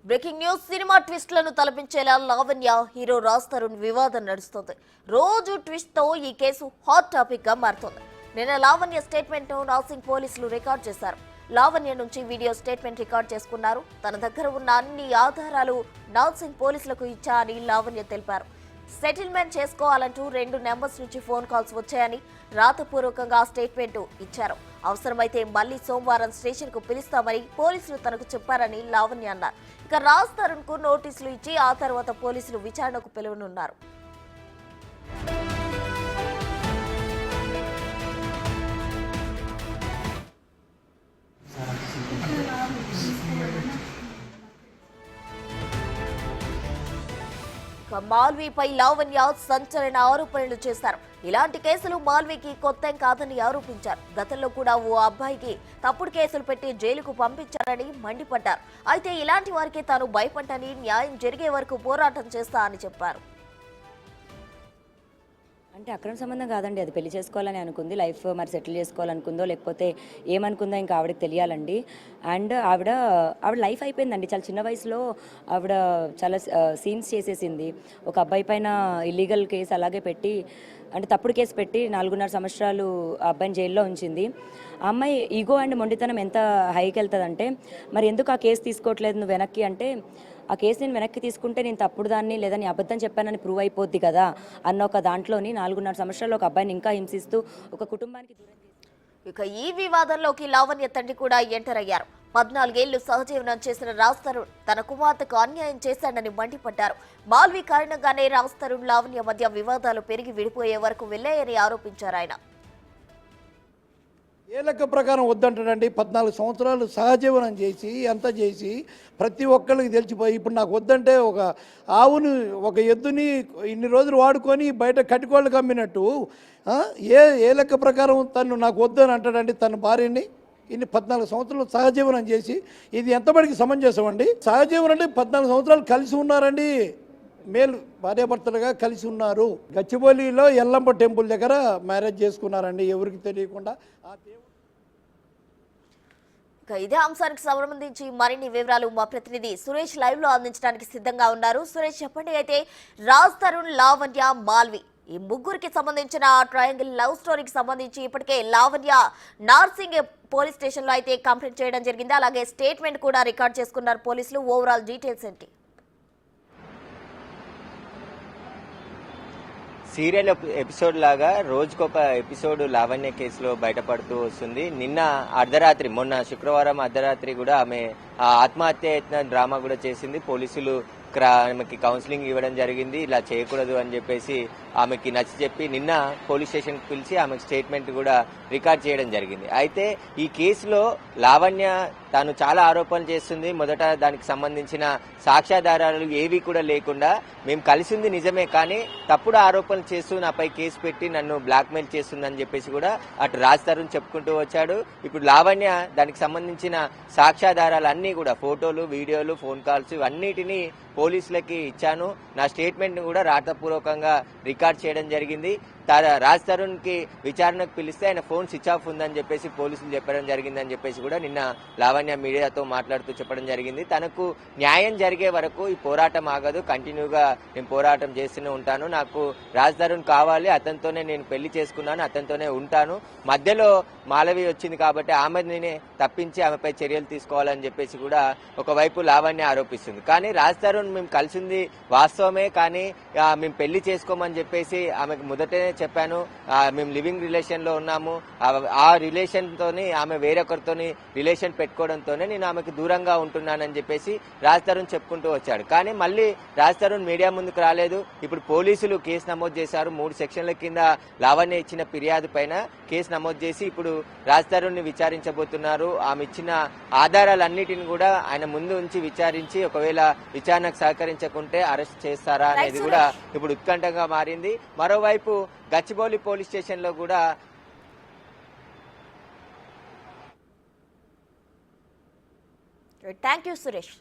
Breaking news cinema ట్విస్ట్లను తలపించేలా Lavanya hero Raj Tarun వివాదం నడుస్తుంది. రోజు ట్విస్ట్ తో ఈ కేసు హాట్ టాపిక్ గా మారుతోంది. నిన్న లావణ్య స్టేట్మెంట్ ను నార్సింగ్ పోలీసులు రికార్డ్ చేశారు. లావణ్య నుంచి వీడియో స్టేట్మెంట్ రికార్డ్ చేసుకున్నారు. తన దగ్గర ఉన్న అన్ని ఆధారాలు నార్సింగ్ పోలీసులకు ఇచ్చా అని లావణ్య తెలిపారు. సెటిల్మెంట్ చేసుకోవాలంటూ 2 నెంబర్స్ నుంచి ఫోన్ కాల్స్ వచ్చాయని రాతపూర్వకంగా స్టేట్మెంట్ ఇచ్చారు. అవసరమైతే మళ్లీ సోమవారం స్టేషన్ కు పిలుస్తామని పోలీసులు తనకు చెప్పారని లావణ్య అన్నారు. ఇక రాజ్ తరుణ్ కు నోటీసులు ఇచ్చి ఆ తర్వాత పోలీసులు విచారణకు పిలువనున్నారు. మాల్వీపై లావణ్య సంచలన ఆరోపణలు చేశారు. ఇలాంటి కేసులు మాల్వీకి కొత్త కాదని ఆరోపించారు. గతంలో కూడా ఓ అబ్బాయికి తప్పుడు కేసులు పెట్టి జైలుకు పంపించారని మండిపడ్డారు. అయితే ఇలాంటి వారికి తాను భయపడ్డని, న్యాయం జరిగే వరకు పోరాటం చేస్తా అని చెప్పారు. అంటే అక్రమ సంబంధం కాదండి, అది పెళ్లి చేసుకోవాలని అనుకుంది, లైఫ్ మరి సెటిల్ చేసుకోవాలనుకుందో లేకపోతే ఏమనుకుందో ఇంకా ఆవిడకి తెలియాలండి. అండ్ ఆవిడ లైఫ్ అయిపోయిందండి. చాలా చిన్న వయసులో ఆవిడ చాలా సీన్స్ చేసేసింది. ఒక అబ్బాయి పైన ఇల్లీగల్ కేసు అలాగే పెట్టి, అంటే తప్పుడు కేసు పెట్టి 4.5 సంవత్సరాలు ఆ అబ్బాయిని జైల్లో ఉంచింది. ఆ అమ్మాయి ఈగో అండ్ మొండితనం ఎంత హైకి వెళ్తుందంటే, మరి ఎందుకు ఆ కేసు తీసుకోవట్లేదు నువ్వు వెనక్కి అంటే, ఆ కేసు నేను వెనక్కి తీసుకుంటే నేను తప్పుడు దాన్ని లేదా నీ అబద్ధం చెప్పానని ప్రూవ్ అయిపోద్ది కదా అన్న ఒక దాంట్లోని 4.5 సంవత్సరాలు ఒక అబ్బాయిని ఇంకా హింసిస్తూ ఒక కుటుంబానికి దూరం చేసి. ఇక ఈ వివాదంలోకి లావణ్య తండ్రి కూడా ఎంటర్ అయ్యారు. 14 ఏళ్లు సహజీవనం చేసిన రాజ్ తరుణ్ తన కుమార్తెకు అన్యాయం చేశాడని మండిపడ్డారు. మాల్వీ కారణంగానే రాజ్ తరుణ్ లావణ్య మధ్య వివాదాలు పెరిగి విడిపోయే వరకు వెళ్లాయని ఆరోపించారు ఆయన. ఏ లెక్క ప్రకారం వద్దంటాడండి? 14 సంవత్సరాలు సహజీవనం చేసి అంతా చేసి ప్రతి ఒక్కరికి తెలిసిపోయి ఇప్పుడు నాకు వద్దంటే ఒక ఆవుని, ఒక ఎద్దుని ఇన్ని రోజులు వాడుకొని బయట కట్టుకోళ్ళకి అమ్మినట్టు ఏ లెక్క ప్రకారం తను నాకు వద్దని అంటాడండి? తన భార్యని ఇన్ని 14 సంవత్సరాలు సహజీవనం చేసి ఇది ఎంతబడికి సమంజసం అండి? సహజీవనం అంటే 14 సంవత్సరాలు కలిసి ఉన్నారండి, మేలు భార్యాభర్తలుగా కలిసి ఉన్నారు. గచ్చిబౌలిలో ఎల్లంప టెంపుల్ దగ్గర మ్యారేజ్ చేసుకున్నారండి, ఎవరికి తెలియకుండా. ఇదే అంశానికి సంబంధించి మరిన్ని వివరాలు మా ప్రతినిధి సురేష్ లైవ్ లో అందించడానికి సిద్ధంగా ఉన్నారు. సురేష్, చెప్పండి. అయితే రాజ్ తరుణ్, లావణ్య, మాల్వి ఈ ముగ్గురికి సంబంధించిన ట్రయాంగిల్ లవ్ స్టోరీకి సంబంధించి ఇప్పటికే లావణ్య నార్సింగ్ పోలీస్ స్టేషన్ లో అయితే కంప్లైంట్ చేయడం జరిగింది. అలాగే స్టేట్మెంట్ కూడా రికార్డ్ చేసుకున్నారు పోలీసులు. ఓవరాల్ డీటెయిల్స్ ఏంటి? సీరియల్ ఎపిసోడ్ లాగా రోజుకొక ఎపిసోడ్ లావణ్య కేసులో బయటపడుతూ వస్తుంది. నిన్న అర్ధరాత్రి, మొన్న శుక్రవారం అర్ధరాత్రి కూడా ఆమె ఆత్మహత్య యత్న డ్రామా కూడా చేసింది. పోలీసులు ఆమెకి కౌన్సిలింగ్ ఇవ్వడం జరిగింది, ఇలా చేయకూడదు అని చెప్పేసి ఆమెకి నచ్చి చెప్పి నిన్న పోలీస్ స్టేషన్కి పిలిచి ఆమెకు స్టేట్మెంట్ కూడా రికార్డ్ చేయడం జరిగింది. అయితే ఈ కేసులో లావణ్య తాను చాలా ఆరోపణలు చేస్తుంది. మొదట దానికి సంబంధించిన సాక్ష్యాధారాలు ఏవి కూడా లేకుండా మేము కలిసింది నిజమే కానీ తప్పుడు ఆరోపణలు చేస్తూ నాపై కేసు పెట్టి నన్ను బ్లాక్మెయిల్ చేస్తుందని చెప్పేసి కూడా అటు రాజ్ తరుణ్ చెప్పుకుంటూ వచ్చాడు. ఇప్పుడు లావణ్య దానికి సంబంధించిన సాక్ష్యాధారాలు అన్నీ కూడా ఫోటోలు, వీడియోలు, ఫోన్ కాల్స్ ఇవన్నిటినీ పోలీసులకి ఇచ్చాను, నా స్టేట్మెంట్ కూడా రాతపూర్వకంగా రికార్డ్ చేయడం జరిగింది. రాజ్ తరుణ్ కి విచారణకు పిలిస్తే ఆయన ఫోన్ స్విచ్ ఆఫ్ ఉందని చెప్పేసి పోలీసులు చెప్పడం జరిగిందని చెప్పేసి కూడా నిన్న లావణ్య మీడియాతో మాట్లాడుతూ చెప్పడం జరిగింది. తనకు న్యాయం జరిగే వరకు ఈ పోరాటం ఆగదు, కంటిన్యూగా నేను పోరాటం చేస్తూనే ఉంటాను, నాకు రాజ్ తరుణ్ కావాలి, అతనితోనే నేను పెళ్లి చేసుకున్నాను, అతనితోనే ఉంటాను, మధ్యలో మాలవి వచ్చింది కాబట్టి ఆమెని తప్పించి ఆమెపై చర్యలు తీసుకోవాలని చెప్పేసి కూడా ఒకవైపు లావణ్య ఆరోపిస్తుంది. కానీ రాజ్ తరుణ్ మేము కలిసింది వాస్తవమే, కానీ మేము పెళ్లి చేసుకోమని చెప్పేసి ఆమెకు మొదటనే చెప్పాను, మేము లివింగ్ రిలేషన్ లో ఉన్నాము, ఆ రిలేషన్ తోని ఆమె వేరొకరితోని రిలేషన్ పెట్టుకోవడంతోనే నేను ఆమెకు దూరంగా ఉంటున్నానని చెప్పేసి రాజ్ తరుణ్ చెప్పుకుంటూ వచ్చాడు. కానీ మళ్ళీ రాజ్ తరుణ్ మీడియా ముందుకు రాలేదు. ఇప్పుడు పోలీసులు కేసు నమోదు చేశారు. 3 సెక్షన్ల కింద లావణ్య ఇచ్చిన ఫిర్యాదు పైన కేసు నమోదు చేసి ఇప్పుడు రాజ్ తరుణ్ ని విచారించబోతున్నారు. ఆమె ఇచ్చిన ఆధారాలన్నిటిని కూడా ఆయన ముందు ఉంచి విచారించి ఒకవేళ విచారణకు సహకరించకుంటే అరెస్ట్ చేస్తారా అనేది కూడా ఇప్పుడు ఉత్కంఠంగా మారింది. మరోవైపు గచ్చిబౌలి పోలీస్ స్టేషన్ లో కూడా థ్యాంక్ యూ సురేష్.